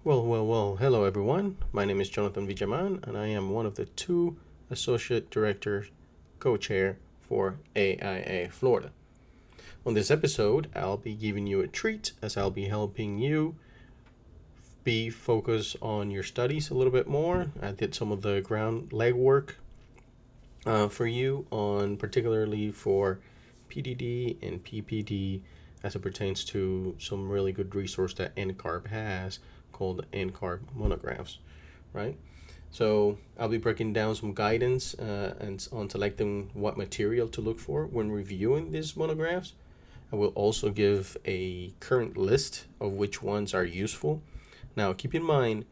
Well, hello everyone. My name is Jonathan Vijaman, and I am one of the two Associate Directors, Co-Chair for AIA Florida. On this episode, I'll be giving you a treat as I'll be helping you be focused on your studies a little bit more. I did some of the ground legwork for you on particularly for PDD and PPD as it pertains to some really good resource that NCARB has called NCARB Monographs, right? So I'll be breaking down some guidance and on selecting what material to look for when reviewing these monographs. I will also give a current list of which ones are useful. Now keep in mind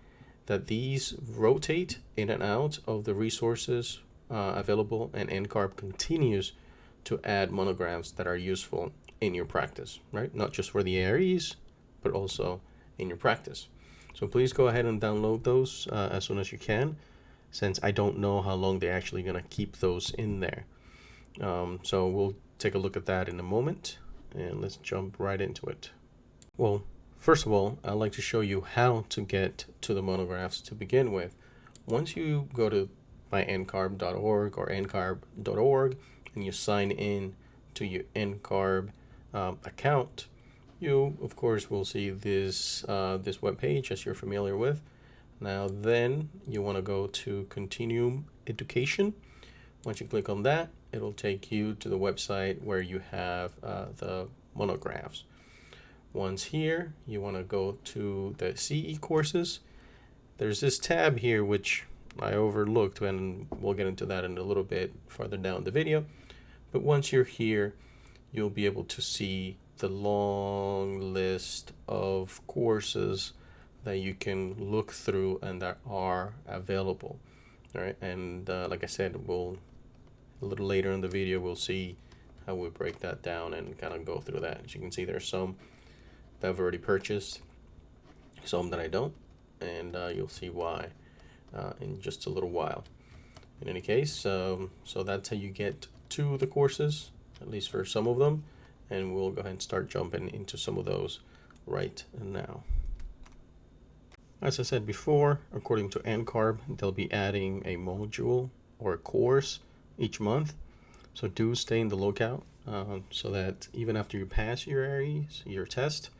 that these rotate in and out of the resources available, and NCARB continues to add monographs that are useful in your practice, right? Not just for the AREs, but also in your practice. So please go ahead and download those as soon as you can, since I don't know how long they're actually going to keep those in there. So we'll take a look at that in a moment, and let's jump right into it. Well, first of all, I'd like to show you how to get to the monographs to begin with. Once you go to myncarb.org or ncarb.org and you sign in to your NCARB account, you of course will see this this web page as you're familiar with. Now then you want to go to Continuum Education. Once you click on that, it'll take you to the website where you have the monographs. Once here, you want to go to the CE courses. There's this tab here which I overlooked, and we'll get into that in a little bit further down the video. But once you're here, you'll be able to see the long list of courses that you can look through and that are available. All right, and like I said, a little later in the video we'll see how we break that down and kind of go through that. As you can see, there's some that I've already purchased, some that I don't, and you'll see why in just a little while. In any case, so that's how you get to the courses, at least for some of them, and we'll go ahead and start jumping into some of those right now. As I said before, according to NCARB, they'll be adding a module or a course each month, so do stay in the lookout so that even after you pass your ARES, your test,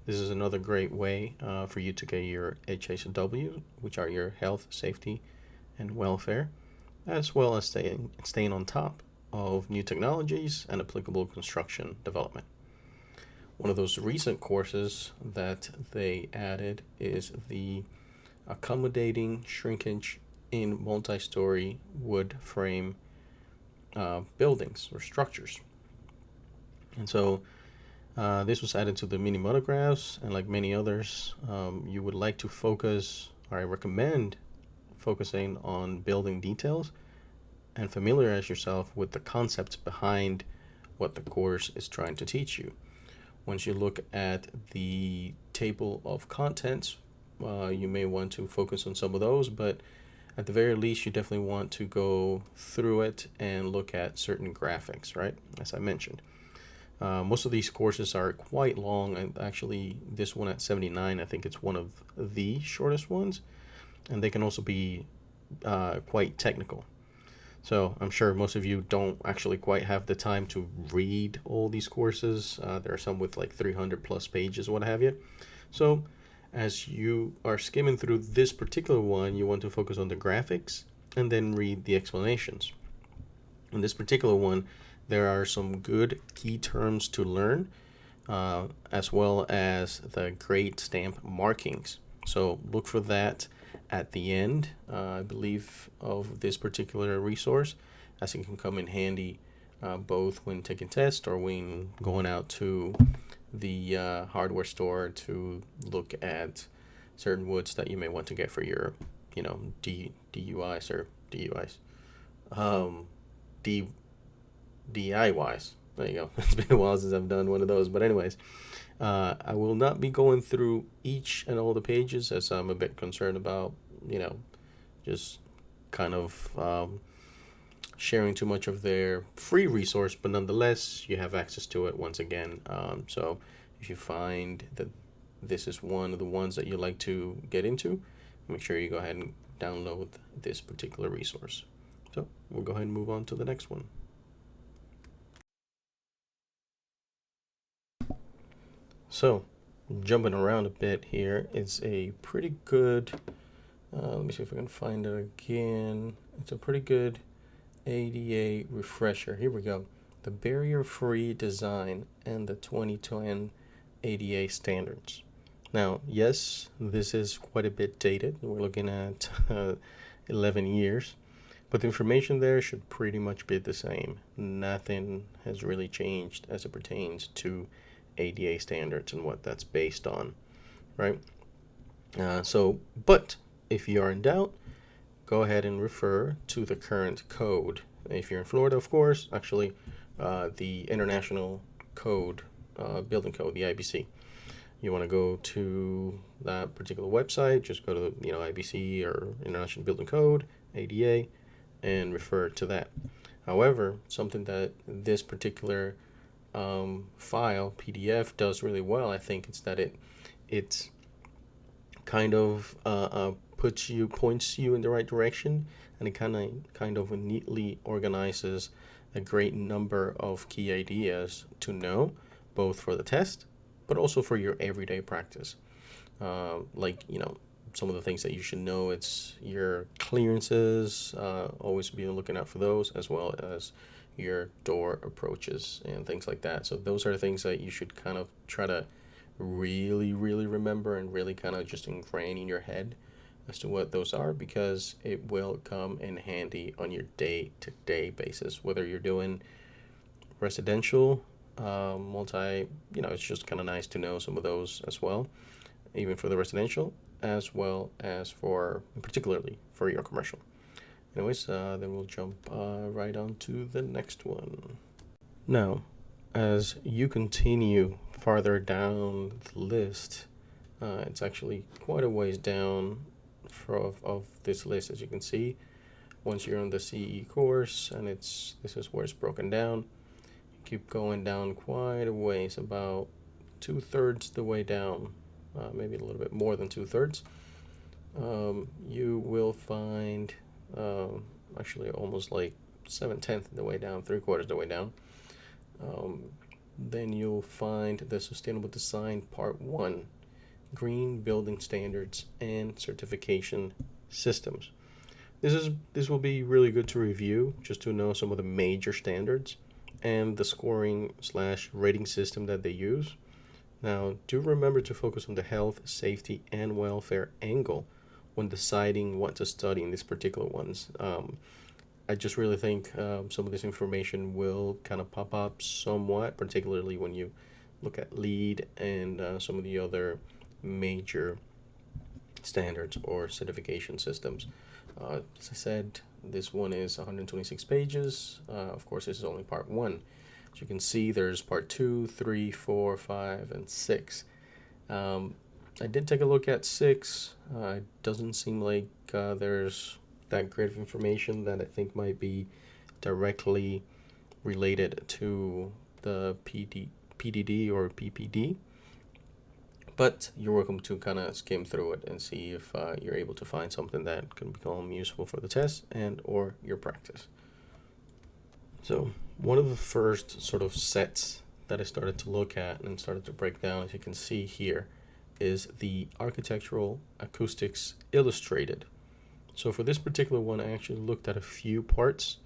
this is another great way for you to get your HSW, which are your health, safety, and welfare, as well as staying on top of new technologies and applicable construction development. One of those recent courses that they added is the Accommodating Shrinkage in Multi-Story Wood Frame Buildings or Structures. And so this was added to the mini monographs, and like many others, you would like to focus, or I recommend focusing on building details and familiarize yourself with the concepts behind what the course is trying to teach you. Once you look at the table of contents, you may want to focus on some of those, but at the very least, you definitely want to go through it and look at certain graphics, right? As I mentioned. Most of these courses are quite long, and actually this one at 79, I think it's one of the shortest ones, and they can also be quite technical. So I'm sure most of you don't actually quite have the time to read all these courses. There are some with like 300 plus pages, what have you. So as you are skimming through this particular one, you want to focus on the graphics and then read the explanations. In this particular one, there are some good key terms to learn, as well as the grade stamp markings. So look for that at the end, I believe, of this particular resource, as it can come in handy both when taking tests or when going out to the hardware store to look at certain woods that you may want to get for your, DUIs or DUIs. DIYs. There you go. It's been a while since I've done one of those. But anyways, I will not be going through each and all the pages, as I'm a bit concerned about, just kind of sharing too much of their free resource. But nonetheless, you have access to it once again. So if you find that this is one of the ones that you like to get into, make sure you go ahead and download this particular resource. So we'll go ahead and move on to the next one. So jumping around a bit here, it's a pretty good, let me see if I can find it again. It's a pretty good ADA refresher. Here we go. The barrier-free design and the 2010 ADA standards. Now, yes, this is quite a bit dated. We're looking at 11 years, but the information there should pretty much be the same. Nothing has really changed as it pertains to ADA standards and what that's based on, right? But if you are in doubt, go ahead and refer to the current code. If you're in Florida, of course, actually, the International Code, Building Code, the IBC. You want to go to that particular website, just go to the IBC or International Building Code, ADA, and refer to that. However, something that this particular file, PDF, does really well, I think, it's that it kind of points you in the right direction, and it kind of neatly organizes a great number of key ideas to know, both for the test but also for your everyday practice. Like some of the things that you should know, it's your clearances, always be looking out for those, as well as your door approaches and things like that. So those are things that you should kind of try to really remember and really kind of just ingrain in your head as to what those are, because it will come in handy on your day-to-day basis, whether you're doing residential, it's just kind of nice to know some of those as well, even for the residential, as well as particularly for your commercial. Anyways, then we'll jump right on to the next one. Now, as you continue farther down the list, it's actually quite a ways down of this list, as you can see. Once you're on the CE course, and this is where it's broken down. Keep going down quite a ways, about 2/3 the way down, maybe a little bit more than 2/3. You will find actually almost like 7/10 the way down, 3/4 the way down. Then you'll find the Sustainable Design Part 1, Green Building Standards and Certification Systems. This will be really good to review, just to know some of the major standards and the scoring/rating system that they use. Now, do remember to focus on the health, safety, and welfare angle when deciding what to study in these particular ones. I just really think some of this information will kind of pop up somewhat, particularly when you look at LEED and some of the other major standards or certification systems. As I said, this one is 126 pages. Of course, this is only part 1. As you can see, there's part 2, 3, 4, 5, and 6. I did take a look at 6. It doesn't seem like there's that great of information that I think might be directly related to the PDD or PPD. But you're welcome to kind of skim through it and see if you're able to find something that can become useful for the test and or your practice. So one of the first sort of sets that I started to look at and started to break down, as you can see here, is the Architectural Acoustics Illustrated. So for this particular one, I actually looked at a few parts,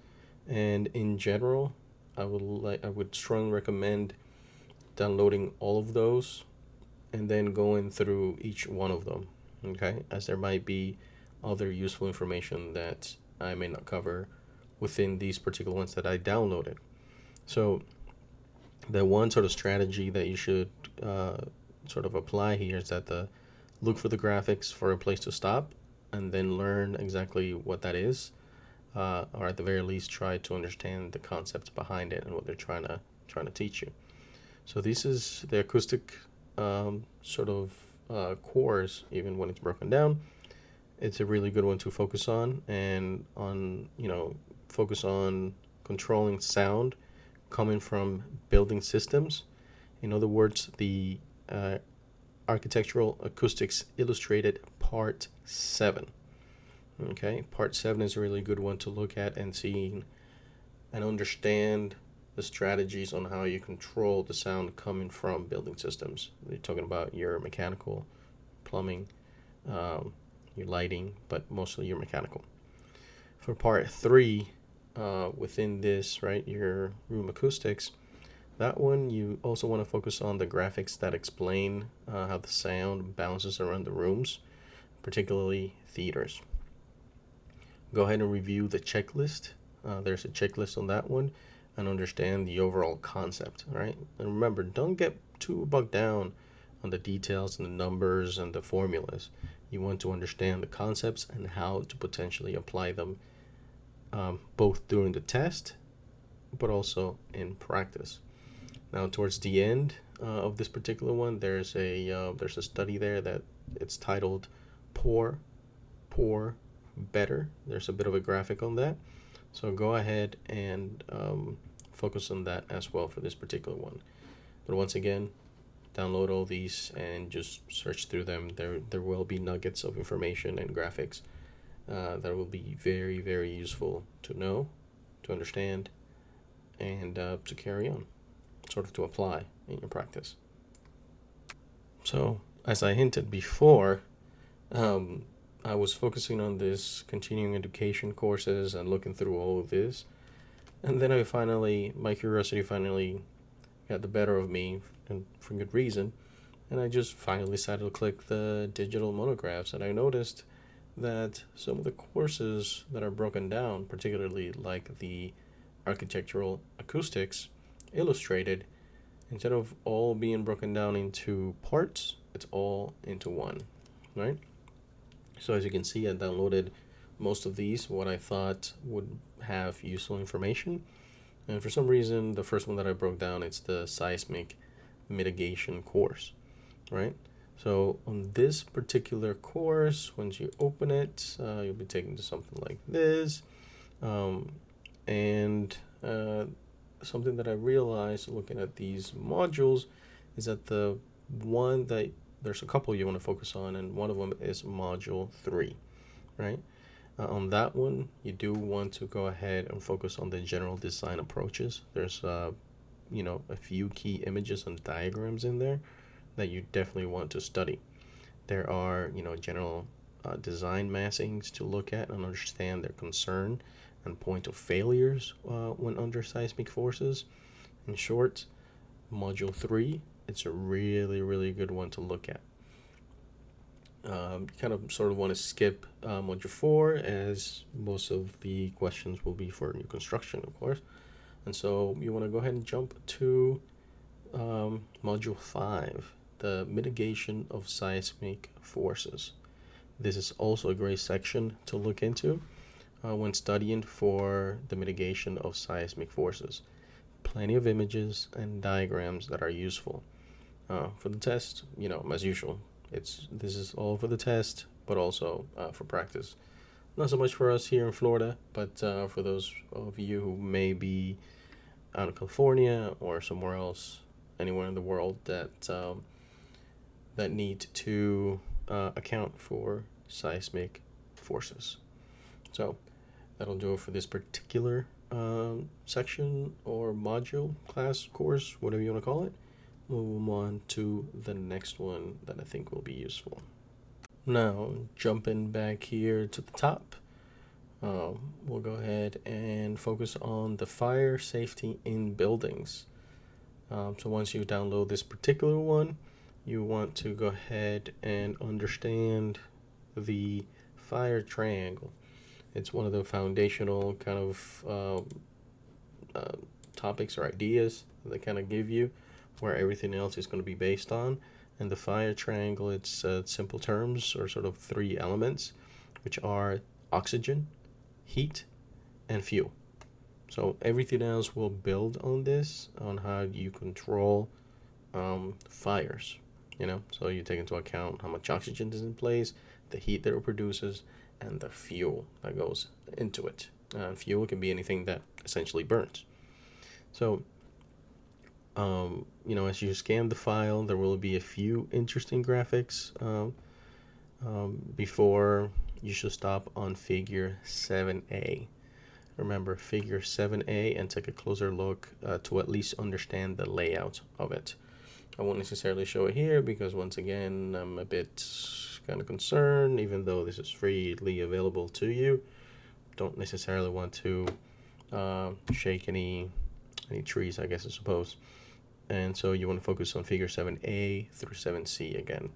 and in general, I would strongly recommend downloading all of those and then going through each one of them, okay? As there might be other useful information that I may not cover within these particular ones that I downloaded. So the one sort of strategy that you should sort of apply here is that look for the graphics for a place to stop and then learn exactly what that is, or at the very least try to understand the concepts behind it and what they're trying to teach you. So this is the acoustic course. Even when it's broken down, it's a really good one to focus on, and focus on controlling sound coming from building systems. In other words, the Architectural Acoustics Illustrated Part 7. Okay, Part 7 is a really good one to look at and see and understand the strategies on how you control the sound coming from building systems. You're talking about your mechanical, plumbing, your lighting, but mostly your mechanical. For Part 3, within this, right, your room acoustics, that one you also want to focus on the graphics that explain how the sound bounces around the rooms, particularly theaters. Go ahead and review the checklist. There's a checklist on that one, and understand the overall concept, right? And remember, don't get too bogged down on the details and the numbers and the formulas. You want to understand the concepts and how to potentially apply them, both during the test, but also in practice. Now, towards the end of this particular one, there's a study there that it's titled "Poor, Better." There's a bit of a graphic on that, so go ahead and focus on that as well for this particular one. But once again, download all these and just search through them. There will be nuggets of information and graphics that will be very, very useful to know, to understand, and to carry on, sort of to apply in your practice. So, as I hinted before, I was focusing on this continuing education courses and looking through all of this. And then my curiosity finally got the better of me, and for good reason. And I just finally decided to click the digital monographs. And I noticed that some of the courses that are broken down, particularly like the Architectural Acoustics Illustrated, instead of all being broken down into parts, it's all into one, right? So as you can see, I downloaded most of these, what I thought would have useful information. And for some reason, the first one that I broke down, it's the Seismic Mitigation course, right? So on this particular course, once you open it, you'll be taken to something like this. Something that I realized looking at these modules is that there's a couple you want to focus on, and one of them is module 3, right? On that one, you do want to go ahead and focus on the general design approaches. There's a few key images and diagrams in there that you definitely want to study. There are general design massings to look at and understand their concern and point of failures when under seismic forces. In short, module 3, it's a really, really good one to look at. You kind of sort of want to skip module 4, as most of the questions will be for new construction, of course. And so you want to go ahead and jump to module 5, the mitigation of seismic forces. This is also a great section to look into when studying for the mitigation of seismic forces. Plenty of images and diagrams that are useful. For the test, as usual, this is all for the test, but also for practice. Not so much for us here in Florida, but for those of you who may be out of California or somewhere else, anywhere in the world that need to account for seismic forces. So that'll do it for this particular section or module, class, course, whatever you want to call it. We'll move on to the next one that I think will be useful. Now, jumping back here to the top, we'll go ahead and focus on the fire safety in buildings. So once you download this particular one, you want to go ahead and understand the fire triangle. It's one of the foundational kind of topics or ideas that they kind of give you, where everything else is going to be based on. And the fire triangle, it's simple terms, or sort of 3 elements, which are oxygen, heat, and fuel. So everything else will build on this, on how you control fires. So you take into account how much oxygen is in place, the heat that it produces, and the fuel that goes into it. Fuel can be anything that essentially burns. So As you scan the file, there will be a few interesting graphics before you should stop on figure 7A. Remember figure 7A and take a closer look to at least understand the layout of it. I won't necessarily show it here because once again, I'm a bit kind of concerned, even though this is freely available to you. Don't necessarily want to shake any trees, I guess I suppose. And so you want to focus on figure 7A through 7C again.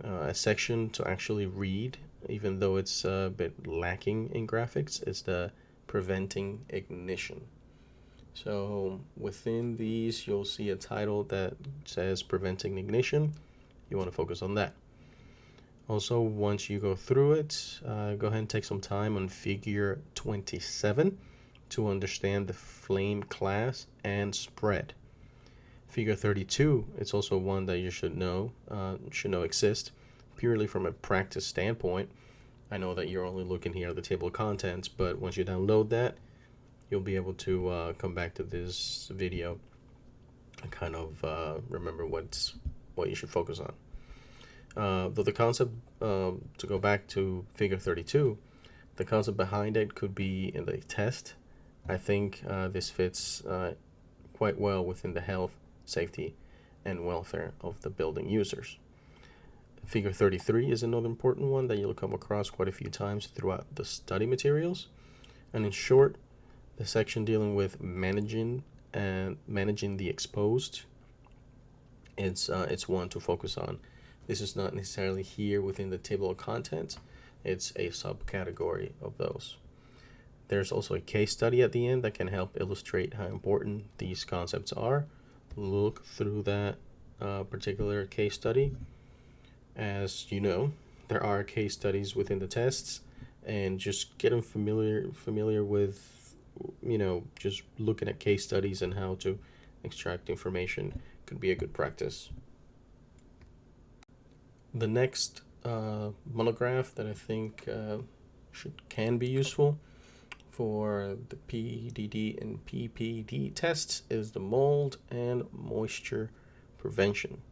A section to actually read, even though it's a bit lacking in graphics, is the preventing ignition. So within these, you'll see a title that says preventing ignition. You want to focus on that. Also, once you go through it, go ahead and take some time on figure 27 to understand the flame class and spread. Figure 32, it's also one that you should know exists purely from a practice standpoint. I know that you're only looking here at the table of contents, but once you download that, you'll be able to come back to this video and kind of remember what you should focus on. Though the concept, to go back to figure 32, the concept behind it could be in the test. I think this fits quite well within the health, safety, and welfare of the building users. Figure 33 is another important one that you'll come across quite a few times throughout the study materials. And in short, the section dealing with managing the exposed, it's one to focus on. This is not necessarily here within the table of contents. It's a subcategory of those. There's also a case study at the end that can help illustrate how important these concepts are. Look through that particular case study. As you know, there are case studies within the tests, and just getting familiar with, just looking at case studies and how to extract information could be a good practice. The next monograph that I think can be useful for the PDD and PPD tests is the mold and moisture prevention.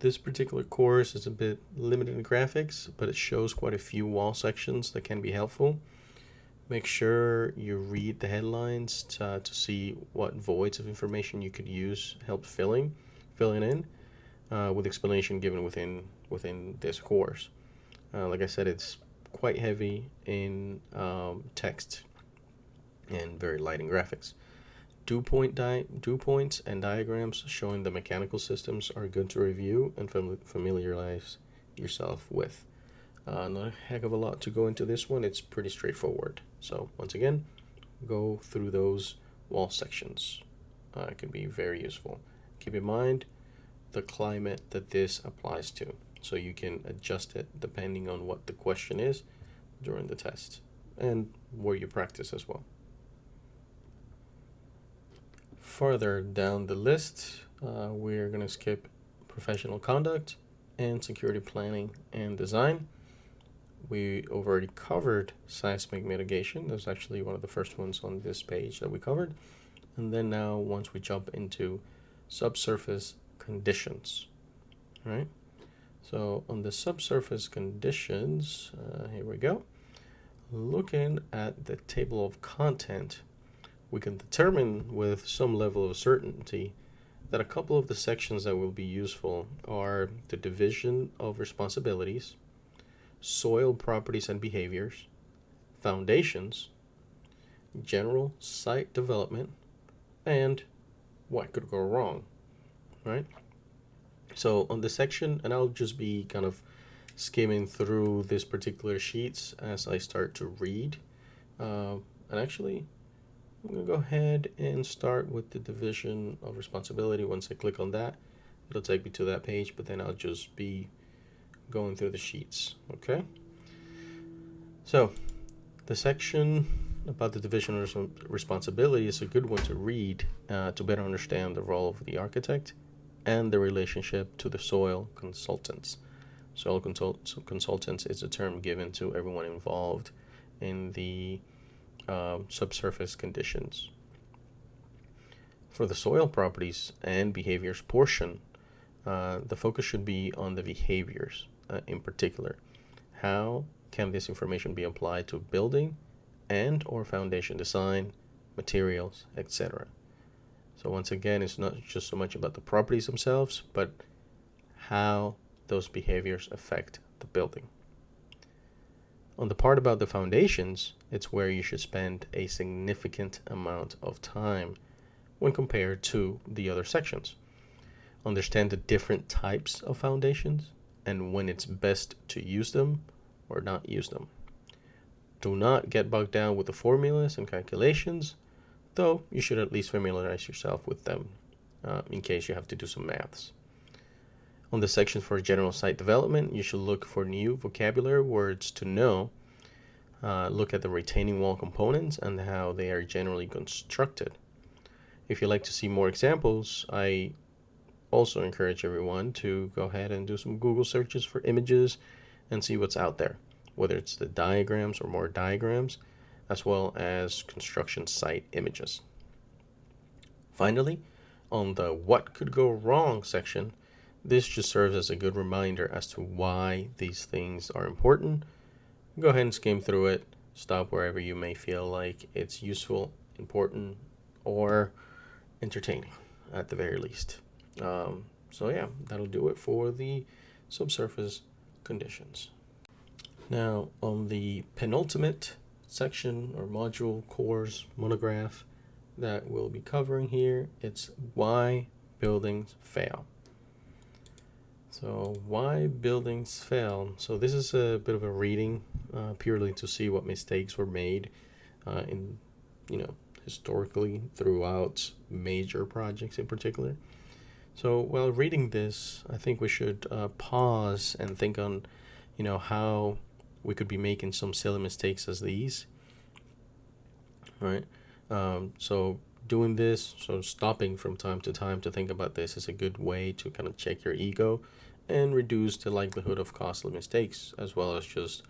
This particular course is a bit limited in graphics, but it shows quite a few wall sections that can be helpful. Make sure you read the headlines to see what voids of information you could use help filling in with explanation given within this course. Like I said, it's quite heavy in text and very light in graphics. Dew points and diagrams showing the mechanical systems are good to review and familiarize yourself with. Not a heck of a lot to go into this one. It's pretty straightforward. So once again, go through those wall sections. It can be very useful. Keep in mind the climate that this applies to, so you can adjust it depending on what the question is during the test and where you practice as well. Further down the list, we're going to skip professional conduct and security planning and design. We already covered seismic mitigation. That's actually one of the first ones on this page that we covered. And then now, once we jump into subsurface conditions, right? So on the subsurface conditions, here we go. Looking at the table of content, we can determine with some level of certainty that a couple of the sections that will be useful are the division of responsibilities, soil properties and behaviors, foundations, general site development, and what could go wrong, right? So on this section, and I'll just be kind of skimming through this particular sheets as I start to read. And actually, I'm going to go ahead and start with the division of responsibility. Once I click on that, it'll take me to that page, but then I'll just be going through the sheets, okay? So the section about the division of responsibility is a good one to read to better understand the role of the architect and the relationship to the soil consultants. Soil consultants is a term given to everyone involved in the subsurface conditions. For the soil properties and behaviors portion, the focus should be on the behaviors in particular. How can this information be applied to building and or foundation design, materials, etc.? So once again, it's not just so much about the properties themselves, but how those behaviors affect the building. On the part about the foundations, it's where you should spend a significant amount of time when compared to the other sections. Understand the different types of foundations and when it's best to use them or not use them. Do not get bogged down with the formulas and calculations, though you should at least familiarize yourself with them in case you have to do some maths. On the section for general site development, you should look for new vocabulary words to know. Look at the retaining wall components and how they are generally constructed. If you'd like to see more examples, I also encourage everyone to go ahead and do some Google searches for images and see what's out there, whether it's the diagrams or more diagrams, as well as construction site images. Finally, on the what could go wrong section, this just serves as a good reminder as to why these things are important. Go ahead and skim through it, stop wherever you may feel like it's useful, important, or entertaining at the very least. So yeah, that'll do it for the subsurface conditions. Now on the penultimate section or module course monograph that we'll be covering here, it's why buildings fail. So why buildings fail? So this is a bit of a reading purely to see what mistakes were made in historically throughout major projects in particular. So while reading this, I think we should pause and think on how we could be making some silly mistakes as these, right? So doing this, so stopping from time to time to think about this is a good way to kind of check your ego and reduce the likelihood of costly mistakes, as well as just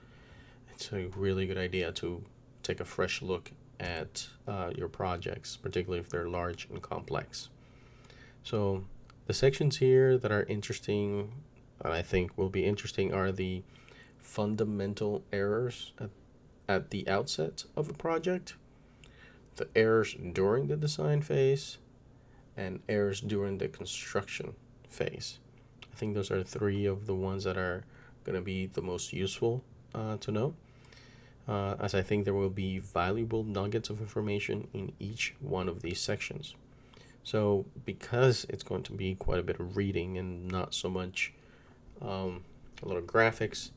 it's a really good idea to take a fresh look at your projects, particularly if they're large and complex. So the sections here that are interesting, and I think will be interesting, are the fundamental errors at the outset of a project, the errors during the design phase, and errors during the construction phase. I think those are three of the ones that are going to be the most useful to know, as I think there will be valuable nuggets of information in each one of these sections. So because it's going to be quite a bit of reading and not so much a lot of graphics,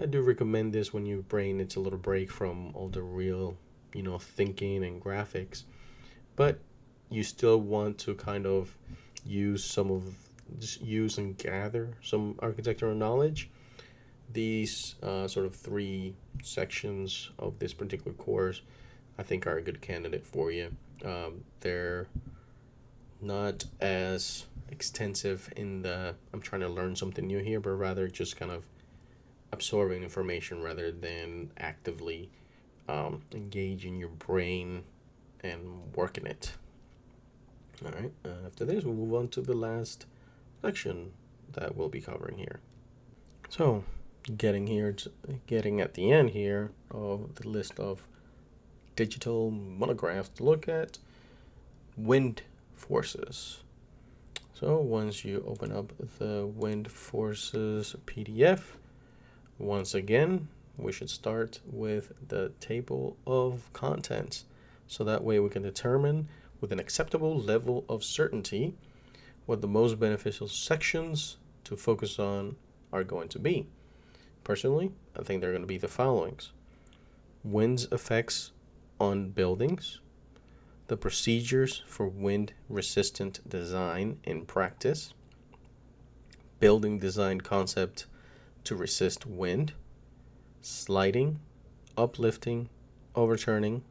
I do recommend this when your brain needs a little break from all the real thinking and graphics, but you still want to kind of use and gather some architectural knowledge. These sort of three sections of this particular course I think are a good candidate for you. They're not as extensive in the I'm trying to learn something new here, but rather just kind of absorbing information rather than actively engaging your brain and working it. All right, after this we'll move on to the last section that we'll be covering here. So getting at the end here of the list of digital monographs to look at, wind forces. So once you open up the wind forces PDF, once again we should start with the table of contents, so that way we can determine with an acceptable level of certainty what the most beneficial sections to focus on are going to be. Personally, I think they're going to be the followings: wind's effects on buildings, the procedures for wind-resistant design in practice, building design concept to resist wind, sliding, uplifting, overturning,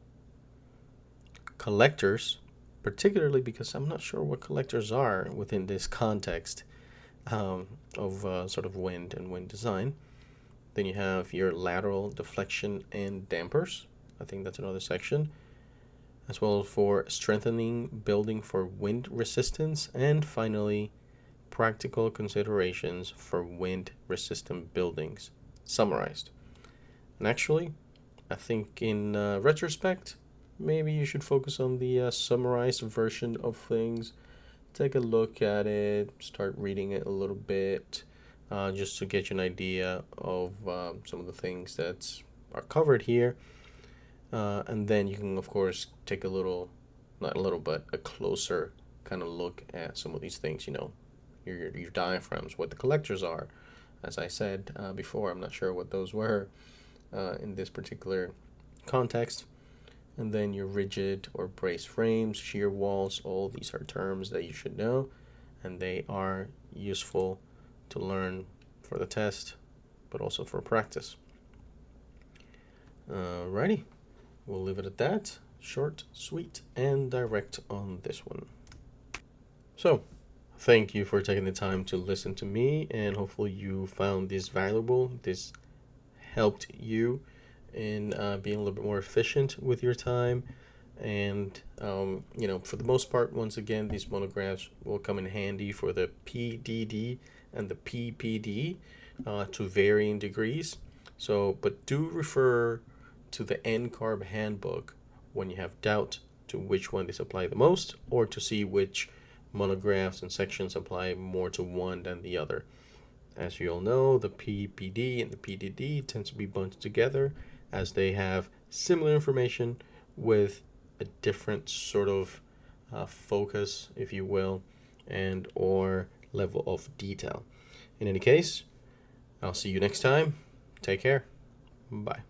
collectors, particularly because I'm not sure what collectors are within this context of sort of wind and wind design. Then you have your lateral deflection and dampers. I think that's another section. as well as for strengthening building for wind resistance, and finally, practical considerations for wind resistant buildings summarized. And actually, I think in retrospect, maybe you should focus on the summarized version of things. Take a look at it, start reading it a little bit, just to get you an idea of some of the things that are covered here. And then you can, of course, take a little, not a little, but a closer kind of look at some of these things, your diaphragms, what the collectors are. As I said before, I'm not sure what those were in this particular context. And then your rigid or braced frames, shear walls, all these are terms that you should know, and they are useful to learn for the test, but also for practice. Alrighty, we'll leave it at that. Short, sweet, and direct on this one. So, thank you for taking the time to listen to me, and hopefully you found this valuable. This helped you in being a little bit more efficient with your time. And, for the most part, once again, these monographs will come in handy for the PDD and the PPD to varying degrees. So, but do refer to the NCARB handbook when you have doubt to which one they apply the most, or to see which monographs and sections apply more to one than the other. As you all know, the PPD and the PDD tend to be bunched together as they have similar information with a different sort of focus, if you will, and or level of detail. In any case, I'll see you next time. Take care. Bye.